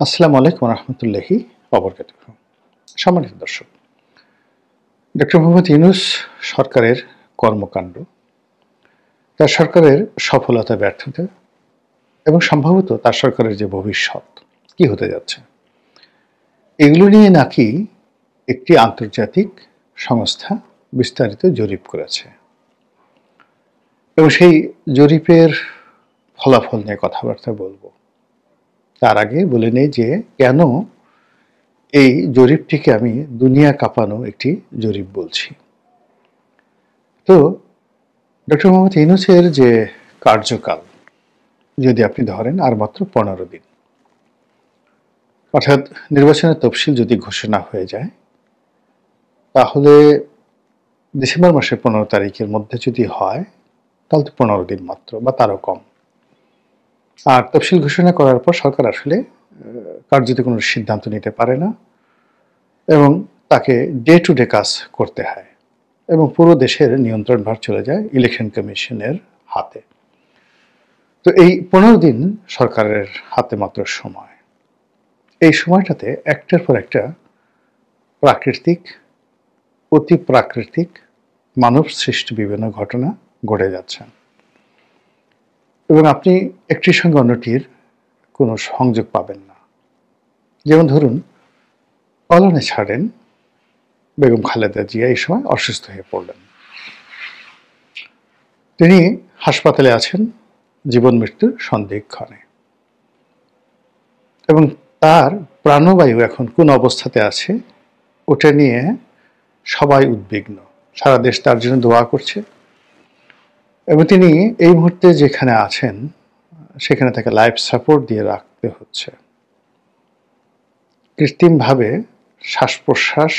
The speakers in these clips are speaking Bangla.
আসসালামু আলাইকুম রহমতুল্লাহি ওবরকাতুহ। সম্মানিত দর্শক, ডক্টর মোহাম্মদ ইউনূস সরকারের কর্মকাণ্ড, তার সরকারের সফলতা ব্যর্থতা এবং সম্ভবত তার সরকারের যে ভবিষ্যৎ কি হতে যাচ্ছে, এগুলো নিয়ে নাকি একটি আন্তর্জাতিক সংস্থা বিস্তারিত জরিপ করেছে এবং সেই জরিপের ফলাফল নিয়ে কথাবার্তা বলবো। তার আগে বলে নেই যে কেন এই জরিপটিকে আমি দুনিয়া কাঁপানো একটি জরিপ বলছি। তো ডক্টর মোহাম্মদ ইউনূসের যে কার্যকাল যদি আপনি ধরেন আর মাত্র 15 দিন, অর্থাৎ নির্বাচনের তফসিল যদি ঘোষণা হয়ে যায় তাহলে ডিসেম্বর মাসের 15 তারিখের মধ্যে যদি হয় তাহলে তো 15 দিন মাত্র বা তারও কম। আর তফসিল ঘোষণা করার পর সরকার আসলে কার্যত কোনো সিদ্ধান্ত নিতে পারে না এবং তাকে ডে টু ডে কাজ করতে হয় এবং পুরো দেশের নিয়ন্ত্রণভার চলে যায় ইলেকশন কমিশনের হাতে। তো এই 15 দিন সরকারের হাতে মাত্র সময়। এই সময়টাতে একটার পর একটা প্রাকৃতিক, অতি প্রাকৃতিক, মানব সৃষ্ট বিভিন্ন ঘটনা ঘটে যাচ্ছে এবং আপনি একটির সঙ্গে অন্যটির কোনো সংযোগ পাবেন না। যেমন ধরুন, পালনে ছাড়েন বেগম খালেদা জিয়া এই সময় অসুস্থ হয়ে পড়লেন। তিনি হাসপাতালে আছেন জীবন মৃত্যুর সন্ধিক্ষণে এবং তার প্রাণবায়ু এখন কোন অবস্থাতে আছে ওটা নিয়ে সবাই উদ্বিগ্ন। সারা দেশ তার জন্য দোয়া করছে এবং তিনি এই মুহূর্তে যেখানে আছেন সেখানে তাকে লাইফ সাপোর্ট দিয়ে রাখতে হচ্ছে। কৃত্রিমভাবে শ্বাস প্রশ্বাস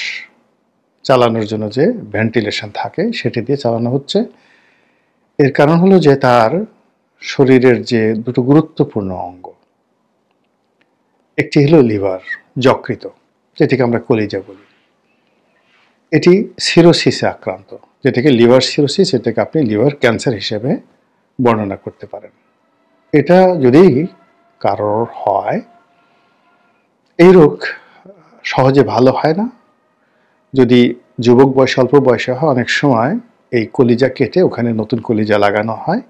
চালানোর জন্য যে ভেন্টিলেশন থাকে সেটি দিয়ে চালানো হচ্ছে। এর কারণ হলো যে তার শরীরের যে দুটো গুরুত্বপূর্ণ অঙ্গ, একটি হলো লিভার, যকৃত, যেটিকে আমরা কলিজা বলি, এটি সিরোসিসে আক্রান্ত, যেটাকে লিভার সিরোসিস, এটাকে আপনি লিভার ক্যান্সার হিসেবে বর্ণনা করতে পারেন। এটা যদি কারোর হয়, এই রোগ সহজে ভালো হয় না। যদি যুবক বয়সে, অল্প বয়সে হয়, অনেক সময় এই কলিজা কেটে ওখানে নতুন কলিজা লাগানো হয়,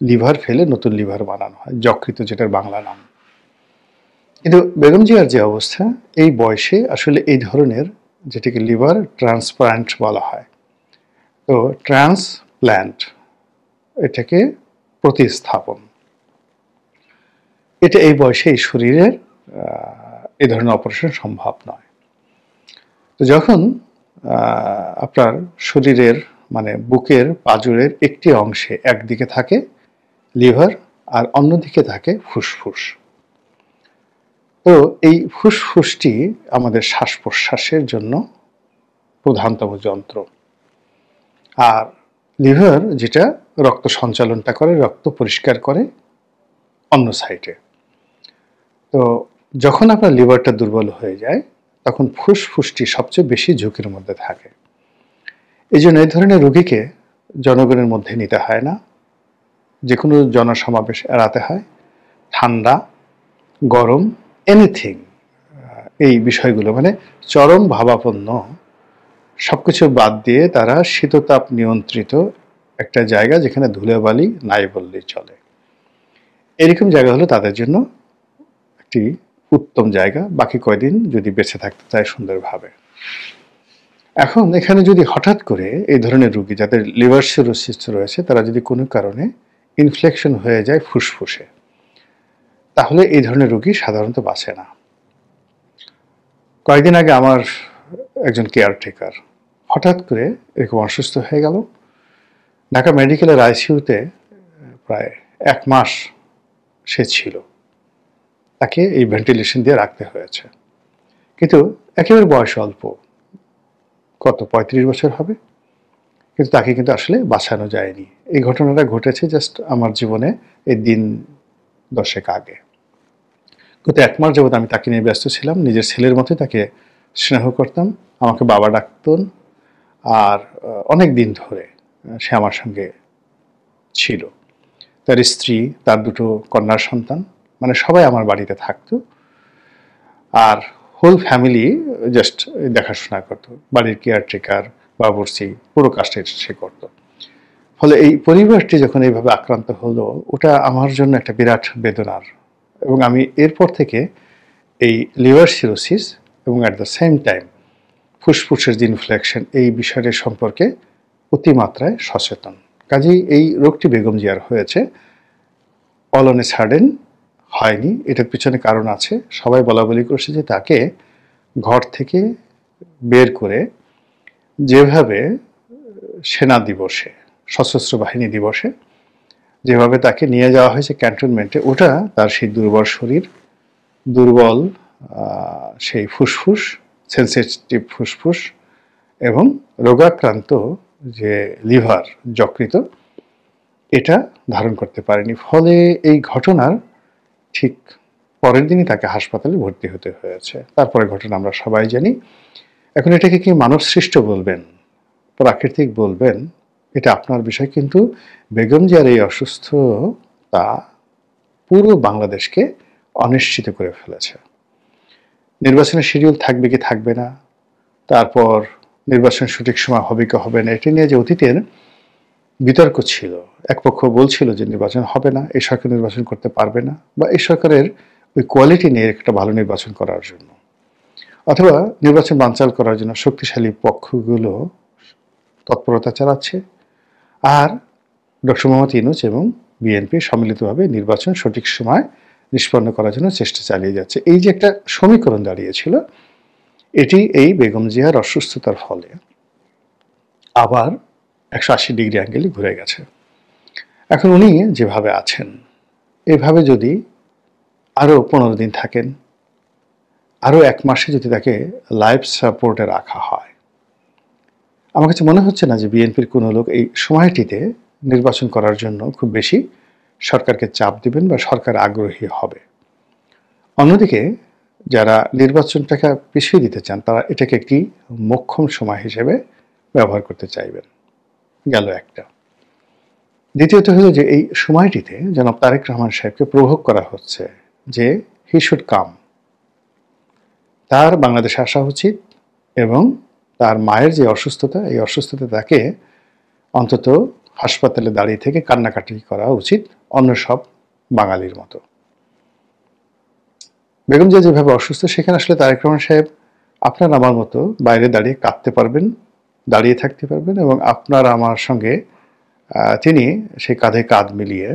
লিভার ফেলে নতুন লিভার বানানো হয়, যকৃত যেটার বাংলা নাম। কিন্তু বেগম জিয়ার যে অবস্থা, এই বয়সে আসলে এই ধরনের, যেটিকে লিভার ট্রান্সপ্লান্ট বলা হয়, তো ট্রান্সপ্ল্যান্ট, এটাকে প্রতিস্থাপন, এটা এই বয়সে এই শরীরের এই ধরনের অপারেশন সম্ভব নয়। তো যখন আপনার শরীরের মানে বুকের পাঁজরের একটি অংশে একদিকে থাকে লিভার আর অন্যদিকে থাকে ফুসফুস, তো এই ফুসফুসটি আমাদের শ্বাস প্রশ্বাসের জন্য প্রধানতম যন্ত্র, আর লিভার যেটা রক্ত সঞ্চালনটা করে, রক্ত পরিষ্কার করে অন্য সাইডে। তো যখন আপনার লিভারটা দুর্বল হয়ে যায় তখন ফুসফুসটি সবচেয়ে বেশি ঝুঁকির মধ্যে থাকে। এই জন্য এই ধরনের রোগীকে জনগণের মধ্যে নিতে হয় না, যে কোনো জনসমাবেশ এড়াতে হয়। ঠান্ডা, গরম, এনিথিং, এই বিষয়গুলো মানে চরম ভাবাপন্ন সবকিছু বাদ দিয়ে তারা শীততাপ নিয়ন্ত্রিত একটা জায়গা, যেখানে ধুলোবালি নাই বললেই চলে, এরকম জায়গা হলো তাদের জন্য একটি উত্তম জায়গা, বাকি কয়দিন যদি বেঁচে থাকতে চায় সুন্দরভাবে। এখন এখানে যদি হঠাৎ করে এই ধরনের রোগী যাদের লিভার সিরোসিস রয়েছে, তারা যদি কোনো কারণে ইনফেকশন হয়ে যায় ফুসফুসে, তাহলে এই ধরনের রোগী সাধারণত বাঁচে না। কয়েকদিন আগে আমার একজন কেয়ারটেকার হঠাৎ করে এরকম অসুস্থ হয়ে গেল। ঢাকা মেডিকেলের আইসিইউতে প্রায় 1 মাস সে ছিল, তাকে এই ভেন্টিলেশন দিয়ে রাখতে হয়েছে। কিন্তু একেবারে বয়স অল্প, কত 35 বছর হবে, কিন্তু তাকে কিন্তু আসলে বাঁচানো যায়নি। এই ঘটনাটা ঘটেছে জাস্ট আমার জীবনে এই দিন 10 আগে। গত 1 মাস যাবৎ আমি তাকে নিয়ে ব্যস্ত ছিলাম, নিজের ছেলের মতোই তাকে স্নেহ করতাম, আমাকে বাবা ডাকতেন, আর অনেক দিন ধরে সে আমার সঙ্গে ছিল। তার স্ত্রী, তার দুটো কন্যা সন্তান, মানে সবাই আমার বাড়িতে থাকতো। আর হোল ফ্যামিলি জাস্ট দেখাশোনা করতো, বাড়ির কেয়ারটেকার, বাবুর্চি, পুরো কাজটা সে করতো। ফলে এই পরিবারটি যখন এইভাবে আক্রান্ত হলো, ওটা আমার জন্য একটা বিরাট বেদনার। এবং আমি এরপর থেকে এই লিভার সিরোসিস এবং অ্যাট দ্য সেম টাইম ফুসফুসের যে ইনফ্লেকশন, এই বিষয়টির সম্পর্কে অতিমাত্রায় সচেতন। কাজেই এই রোগটি বেগম জিয়ার হয়েছে, অল অন এ সাডেন হয়নি। এটার পিছনে কারণ আছে। সবাই বলাবলি করছে যে তাকে ঘর থেকে বের করে যেভাবে সেনা দিবসে, সশস্ত্র বাহিনী দিবসে যেভাবে তাকে নিয়ে যাওয়া হয়েছে ক্যান্টনমেন্টে, ওটা তার সেই দুর্বল শরীর, দুর্বল সেই ফুসফুস, সেন্সিটিভ ফুসফুস এবং রোগাক্রান্ত যে লিভার, যকৃত, এটা ধারণ করতে পারেনি। ফলে এই ঘটনার ঠিক পরের দিনই তাকে হাসপাতালে ভর্তি হতে হয়েছে। তারপরে ঘটনা আমরা সবাই জানি। এখন এটাকে কি মানব সৃষ্ট বলবেন, প্রাকৃতিক বলবেন, এটা আপনার বিষয়। কিন্তু বেগম জিয়ার এই অসুস্থতা পুরো বাংলাদেশকে অনিশ্চিত করে ফেলেছে। নির্বাচনের শিডিউল থাকবে কি থাকবে না, তারপর নির্বাচন সঠিক সময় হবে কি হবে না, এটা নিয়ে যে অতীতের বিতর্ক ছিল। এক পক্ষ বলছিল যে নির্বাচন হবে না, এই সরকার নির্বাচন করতে পারবে না, বা এই সরকারের ওই কোয়ালিটি নিয়ে একটা ভালো নির্বাচন করার জন্য, অথবা নির্বাচন বানচাল করার জন্য শক্তিশালী পক্ষগুলো তৎপরতা চালাচ্ছে, আর ডক্টর মোহাম্মদ ইউনূস এবং বিএনপি সম্মিলিতভাবে নির্বাচন সঠিক সময় নিষ্পন্ন করার জন্য চেষ্টা চালিয়ে যাচ্ছে। এই যে একটা সমীকরণ দাঁড়িয়েছিল, এটি এই বেগম জিয়ার অসুস্থতার ফলে আবার 180 ডিগ্রি অ্যাঙ্গেলে ঘুরে গেছে। এখন উনি যেভাবে আছেন, এভাবে যদি আরও 15 দিন থাকেন, আরও 1 মাসে যদি তাকে লাইফ সাপোর্টে রাখা হয়, আমার কাছে মনে হচ্ছে না যে বিএনপির কোনো লোক এই সময়টিতে নির্বাচন করার জন্য খুব বেশি সরকারকে চাপ দিবেন বা সরকার আগ্রহী হবে। অন্যদিকে যারা নির্বাচনটাকে পিছিয়ে দিতে চান, তারা এটাকে একটি মোক্ষম সময় হিসেবে ব্যবহার করতে চাইবেন। গেল একটা। দ্বিতীয়ত হলো যে এই সময়টিতে জনাব তারেক রহমান সাহেবকে প্রভোগ করা হচ্ছে যে হি শুড কাম, তার বাংলাদেশে আসা উচিত, এবং তার মায়ের যে অসুস্থতা, এই অসুস্থতা তাকে অন্তত হাসপাতালে দাঁড়িয়ে থেকে কান্নাকাটি করা উচিত অন্য সব বাঙালির মতো। বেগম জিয়া যেভাবে অসুস্থ, সেখানে আসলে তারেক রহমান সাহেব আপনার আমার মতো বাইরে দাঁড়িয়ে কাঁদতে পারবেন, দাঁড়িয়ে থাকতে পারবেন, এবং আপনার আমার সঙ্গে তিনি সেই কাঁধে কাঁধ মিলিয়ে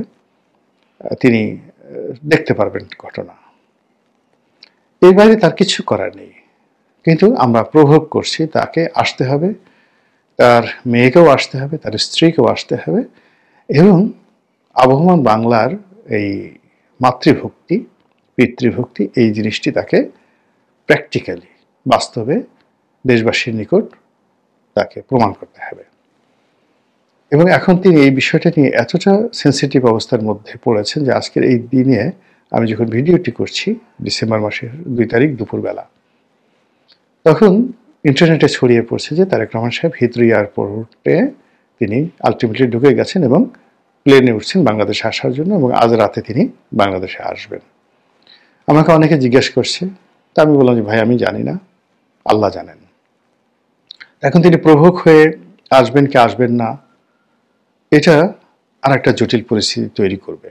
তিনি দেখতে পারবেন ঘটনা। এই বাইরে তার কিছু করার নেই। কিন্তু আমরা প্রভোগ করছি তাকে আসতে হবে, তার মেয়েকেও আসতে হবে, তার স্ত্রীকেও আসতে হবে, এবং আবহমান বাংলার এই মাতৃভক্তি, পিতৃভক্তি, এই জিনিসটি তাকে প্র্যাকটিক্যালি, বাস্তবে দেশবাসীর নিকট তাকে প্রমাণ করতে হবে। এবং এখন তিনি এই বিষয়টা নিয়ে এতটা সেন্সিটিভ অবস্থার মধ্যে পড়েছেন যে আজকের এই দিনে আমি যখন ভিডিওটি করছি, ডিসেম্বর মাসের 2 তারিখ দুপুরবেলা, তখন ইন্টারনেটে ছড়িয়ে পড়ছে যে তারেক রহমান সাহেব হিথ্রো এয়ারপোর্টে তিনি আলটিমেটলি ঢুকে গেছেন এবং প্লেনে উঠছেন বাংলাদেশে আসার জন্য, এবং আজ রাতে তিনি বাংলাদেশে আসবেন। আমাকে অনেকে জিজ্ঞেস করছে, তা আমি বললাম যে ভাই আমি জানি না, আল্লাহ জানেন। এখন তিনি প্রভোগ হয়ে আসবেন কি আসবেন না, এটা আর একটা জটিল পরিস্থিতি তৈরি করবে।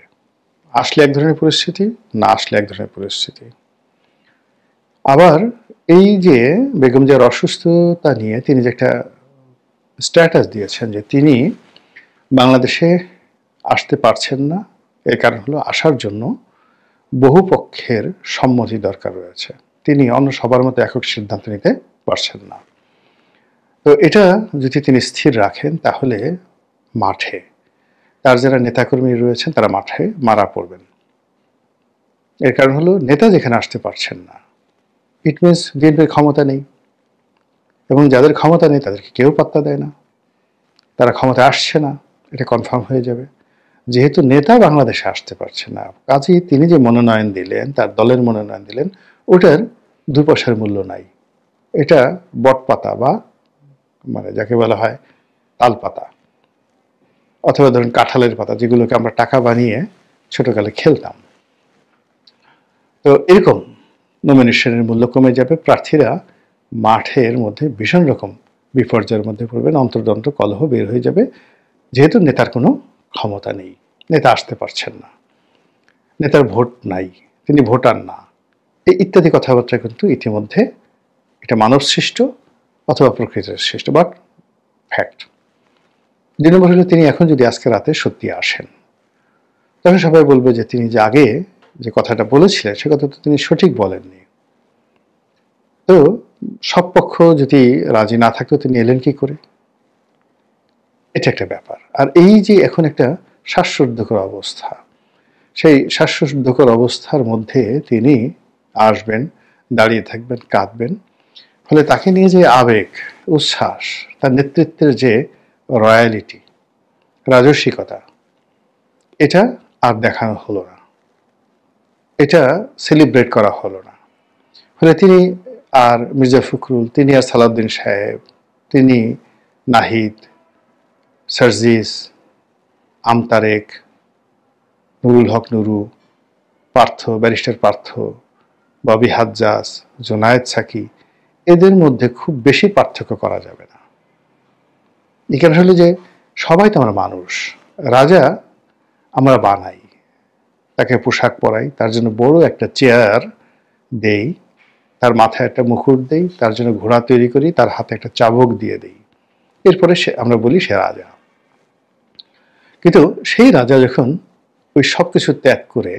আসলে এক ধরনের পরিস্থিতি, না আসলে এক ধরনের পরিস্থিতি। আবার এই যে বেগম জিয়ার অসুস্থতা নিয়ে তিনি যে একটা স্ট্যাটাস দিয়েছেন যে তিনি বাংলাদেশে আসতে পারছেন না, এর কারণ হলো আসার জন্য বহু পক্ষের সম্মতি দরকার রয়েছে, তিনি অন্য সবার মতো একক সিদ্ধান্ত নিতে পারছেন না। তো এটা যদি তিনি স্থির রাখেন, তাহলে মাঠে তার যারা নেতাকর্মী রয়েছেন তারা মাঠে মারা পড়বেন। এর কারণ হলো নেতা যেখানে আসতে পারছেন না, ইট মিনস বিএনপির ক্ষমতা নেই, এবং যাদের ক্ষমতা নেই তাদেরকে কেউ পাত্তা দেয় না, তারা ক্ষমতা আসছে না, এটা কনফার্ম হয়ে যাবে। যেহেতু নেতা বাংলাদেশে আসতে পারছে না, কাজেই তিনি যে মনোনয়ন দিলেন, তার দলের মনোনয়ন দিলেন, ওটার 2 পয়সার মূল্য নাই। এটা বটপাতা, বা মানে যাকে বলা হয় তালপাতা, অথবা ধরুন কাঁঠালের পাতা, যেগুলোকে আমরা টাকা বানিয়ে ছোটকালে খেলতাম। তো এরকম নমিনেশনের মূল্য কমে যাবে, প্রার্থীরা মাঠের মধ্যে ভীষণ রকম বিপর্যয়ের মধ্যে পড়বেন, অন্তর্দ্বন্দ্ব কলহ বের হয়ে যাবে, যেহেতু নেতার কোনো ক্ষমতা নেই, নেতা আসতে পারছেন না, নেতার ভোট নাই, তিনি ভোটার না, এই ইত্যাদি কথাবার্তা কিন্তু ইতিমধ্যে এটা মানব সৃষ্ট অথবা প্রকৃতির সৃষ্ট, বাট ফ্যাক্ট। 2 নম্বর হলো তিনি এখন যদি আজকে রাতে সত্যি আসেন, তখন সবাই বলবে যে তিনি যে আগে যে কথাটা বলেছিলেন সে কথা তো তিনি সঠিক বলেননি। তো সব পক্ষ যদি রাজি না থাকতো তিনি এলেন কি করে, এটা একটা ব্যাপার। আর এই যে এখন একটা শ্বাসরুদ্ধকর অবস্থা, সেই শ্বাসরুদ্ধকর অবস্থার মধ্যে তিনি আসবেন, দাঁড়িয়ে থাকবেন, কাঁদবেন, ফলে তাকে নিয়ে যে আবেগ, উচ্ছ্বাস, তার নেতৃত্বের যে রয়্যালিটি, রাজস্বিকতা, এটা আর দেখানো হলো না, এটা সেলিব্রেট করা হলো না। ফলে তিনি আর মির্জা ফখরুল, তিনি আর সালাউদ্দিন সাহেব, তিনি নাহিদ, সার্জিস, আমতারেক, নুরুল হক নুরু, পার্থ, ব্যারিস্টার পার্থ, ববি হাজ্জাজ, জোনায়েদ সাকি, এদের মধ্যে খুব বেশি পার্থক্য করা যাবে না। এখানে হলো যে সবাই তো আমরা মানুষ, রাজা আমরা বানাই, তাকে পোশাক পরাই, তার জন্য বড় একটা চেয়ার দেই, তার মাথায় একটা মুকুট দেই, তার জন্য ঘোড়া তৈরি করি, তার হাতে একটা চাবুক দিয়ে দেই, এরপরে আমরা বলি সে রাজা। কিন্তু সেই রাজা যখন ওই সব কিছু ত্যাগ করে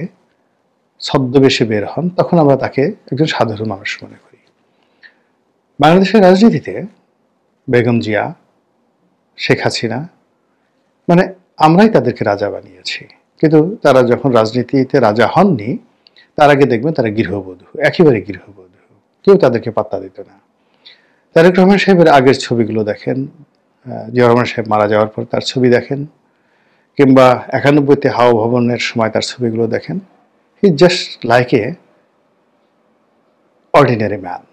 ছদ্মবেশে বের হন, তখন আমরা তাকে একজন সাধারণ মানুষ মনে করি। বাংলাদেশের রাজনীতিতে বেগম জিয়া, শেখ হাসিনা, মানে আমরাই তাদেরকে রাজা বানিয়েছি, কিন্তু তারা যখন রাজনীতিতে রাজা হননি তার আগে দেখবেন তারা গৃহবধূ, একেবারে গৃহবধূ, কেউ তাদেরকে পাত্তা দিত না। তারেক রহমান সাহেবের আগের ছবিগুলো দেখেন, জিয়া রহমান সাহেব মারা যাওয়ার পর তার ছবি দেখেন, কিংবা 91-তে হাওয়া ভবনের সময় তার ছবিগুলো দেখেন, he just like a ordinary man.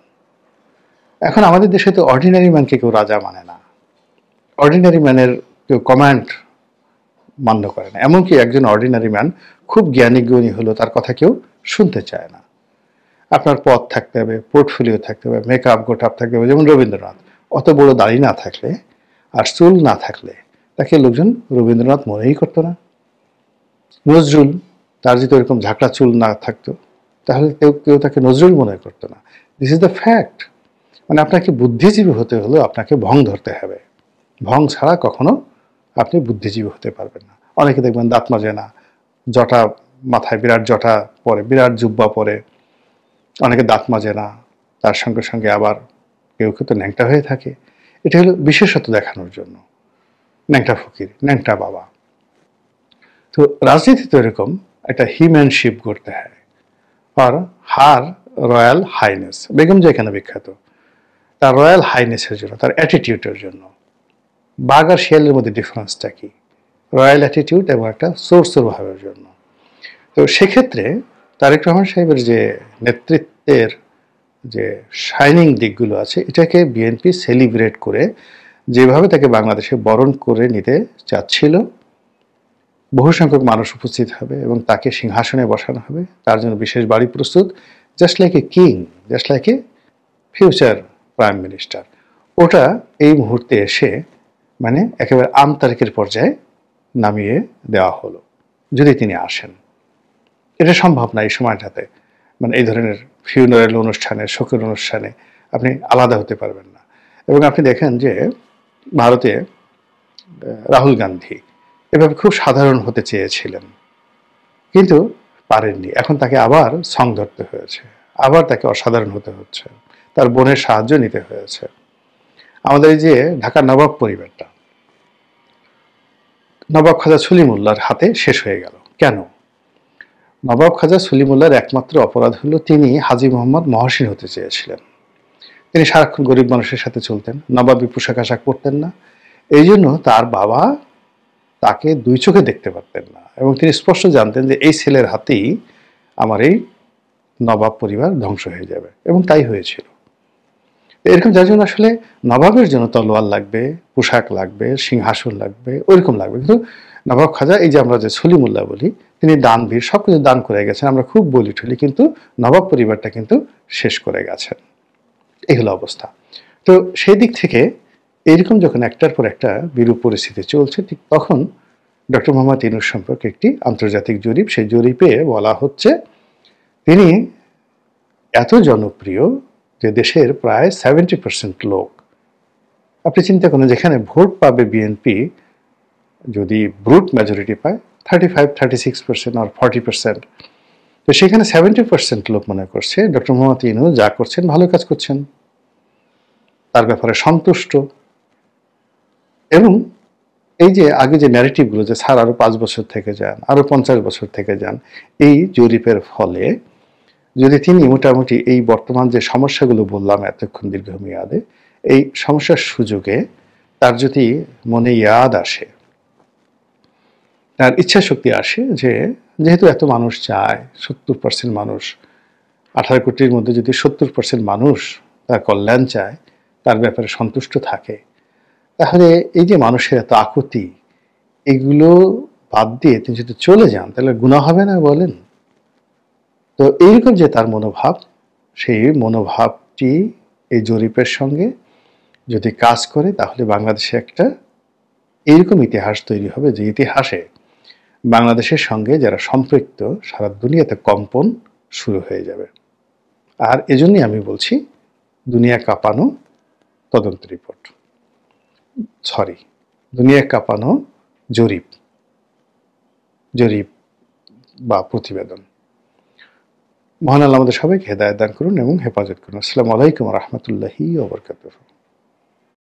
এখন আমাদের দেশে তো অর্ডিনারি ম্যানকে কেউ রাজা মানে না, অর্ডিনারি ম্যানের কেউ কমান্ড মান্য করে না, এমনকি একজন অর্ডিনারি ম্যান খুব জ্ঞানী গুণী হলো তার কথা কেউ শুনতে চায় না। আপনার পদ থাকতে হবে, পোর্টফোলিও থাকতে হবে, মেকআপ গোটাপ থাকতে হবে, যেমন রবীন্দ্রনাথ, অত বড় দাড়ি না থাকলে আর চুল না থাকলে তাকে লোকজন রবীন্দ্রনাথ মনেই করতো না। নজরুল, তার যদি ওরকম ঝাঁকড়া চুল না থাকতো তাহলে কেউ তাকে নজরুল মনে করতো না। This is the fact. মানে আপনাকে বুদ্ধিজীবী হতে হলেও আপনাকে ভং ধরতে হবে, ভং ছাড়া কখনো আপনি বুদ্ধিজীবী হতে পারবেন না। অনেকে দেখবেন দাঁত মাজে না, জটা মাথায় বিরাট জটা পরে, বিরাট জুব্বা পরে, অনেকে দাঁত মাজে না, তার সঙ্গে সঙ্গে আবার কেউ কেউ তো ন্যাংটা হয়ে থাকে। এটা হলো বিশেষত্ব দেখানোর জন্য, ন্যাংটা ফকির, ন্যাংটা বাবা। তো রাজনীতি তো এরকম একটা হিম্যানশিপ করতে হয়, আর হার রয়্যাল হাইনেস। বেগম যে এখানে বিখ্যাত তার রয়্যাল হাইনেসের জন্য, তার অ্যাটিটিউডের জন্য। বাঘ আর শিয়ালের মধ্যে ডিফারেন্সটা কি? রয়্যাল অ্যাটিটিউড এবং একটা সোর্সের ভাবের জন্য। তো সেক্ষেত্রে তারেক রহমান সাহেবের যে নেতৃত্বের যে শাইনিং দিকগুলো আছে, এটাকে বিএনপি সেলিব্রেট করে যেভাবে তাকে বাংলাদেশে বরণ করে নিতে চাচ্ছিল, বহু সংখ্যক মানুষ উপস্থিত হবে এবং তাকে সিংহাসনে বসানো হবে, তার জন্য বিশেষ বাড়ি প্রস্তুত, just like a king, just like a future prime minister. ওটা এই মুহূর্তে এসে মানে একেবারে আমতারিকের পর্যায়ে নামিয়ে দেওয়া হলো। যদি তিনি আসেন, এটা সম্ভব না এই সময়টাতে, মানে এই ধরনের ফিউনারেল অনুষ্ঠানে, শোকের অনুষ্ঠানে আপনি আলাদা হতে পারবেন না। এবং আপনি দেখেন যে ভারতে রাহুল গান্ধী এভাবে খুব সাধারণ হতে চেয়েছিলেন, কিন্তু পারেননি। এখন তাকে আবার সং ধরতে হয়েছে, আবার তাকে অসাধারণ হতে হচ্ছে, তার বোনের সাহায্য নিতে হয়েছে। আমাদের এই যে ঢাকার নবাব পরিবারটা নবাব খাজা সলিমুল্লাহর হাতে শেষ হয়ে গেল কেন? নবাব খাজা সলিমুল্লাহর একমাত্র অপরাধ হলো তিনি হাজী মোহাম্মদ মহসিন হতে চেয়েছিলেন। তিনি সারাক্ষণ গরিব মানুষের সাথে চলতেন, নবাবী পোশাক আশাক পরতেন না, এই জন্য তার বাবা তাকে দুই চোখে দেখতে পারতেন না, এবং তিনি স্পষ্ট জানতেন যে এই ছেলের হাতেই আমার এই নবাব পরিবার ধ্বংস হয়ে যাবে, এবং তাই হয়েছিল। এরকম যার জন্য আসলে নবাবের জন্য তলোয়ার লাগবে, পোশাক লাগবে, সিংহাসন লাগবে, ওইরকম লাগবে, কিন্তু নবাব খাজা, এই যে আমরা যে সলিমুল্লাহ বলি, তিনি দানবীর, সবকিছু দান করে গেছেন, আমরা খুব বলি ঠুলি, কিন্তু নবাব পরিবারটা কিন্তু শেষ করে গেছেন। এই হলো অবস্থা। তো সেই দিক থেকে এইরকম যখন একটার পর একটা বিরূপ পরিস্থিতি চলছে, ঠিক তখন ডক্টর মোহাম্মদ ইউনূস সম্পর্কে একটি আন্তর্জাতিক জরিপ, সেই জরিপে বলা হচ্ছে তিনি এত জনপ্রিয় যে দেশের প্রায় 70% লোক, আপনি চিন্তা করেন যেখানে ভোট পাবে বিএনপি যদি ব্রুট মেজরিটি পায় 35-36% আর 40%, তো সেখানে 70% লোক মনে করছে ডক্টর মোহাম্মদ ইউনূস যা করছেন ভালো কাজ করছেন, তার ব্যাপারে সন্তুষ্ট। এবং এই যে আগে যে ন্যারেটিভগুলো যে স্যার আরো 5 বছর থেকে যান, আরো 50 বছর থেকে যান, এই জরিপের ফলে যদি তিনি মোটামুটি এই বর্তমান যে সমস্যাগুলো বললাম এতক্ষণ দীর্ঘমেয়াদে, এই সমস্যার সুযোগে তার যদি মনে ইয়াদ আসে, তার ইচ্ছা শক্তি আসে, যে যেহেতু এত মানুষ চায়, 70% মানুষ, 18 কোটির মধ্যে যদি 70% মানুষ তার কল্যাণ চায়, তার ব্যাপারে সন্তুষ্ট থাকে, তাহলে এই যে মানুষের এত আকুতি, এগুলো বাদ দিয়ে তিনি যদি চলে যান তাহলে গুনাহ হবে না বলেন? তো এইরকম যে তার মনোভাব, সেই মনোভাবটি এই জরিপের সঙ্গে যদি কাজ করে, তাহলে বাংলাদেশে একটা এইরকম ইতিহাস তৈরি হবে যে ইতিহাসে বাংলাদেশের সঙ্গে যারা সম্পৃক্ত সারা দুনিয়াতে কম্পন শুরু হয়ে যাবে। আর এজন্যই আমি বলছি দুনিয়া কাঁপানো তদন্ত রিপোর্ট, সরি, দুনিয়া কাঁপানো জরিপ বা প্রতিবেদন। মহান আল্লাহ আমাদের সবাইকে হেদায়েত দান করুন এবং হেফাজত করুন। আসসালামু আলাইকুম ওয়া রাহমাতুল্লাহি ওয়া বারাকাতুহু।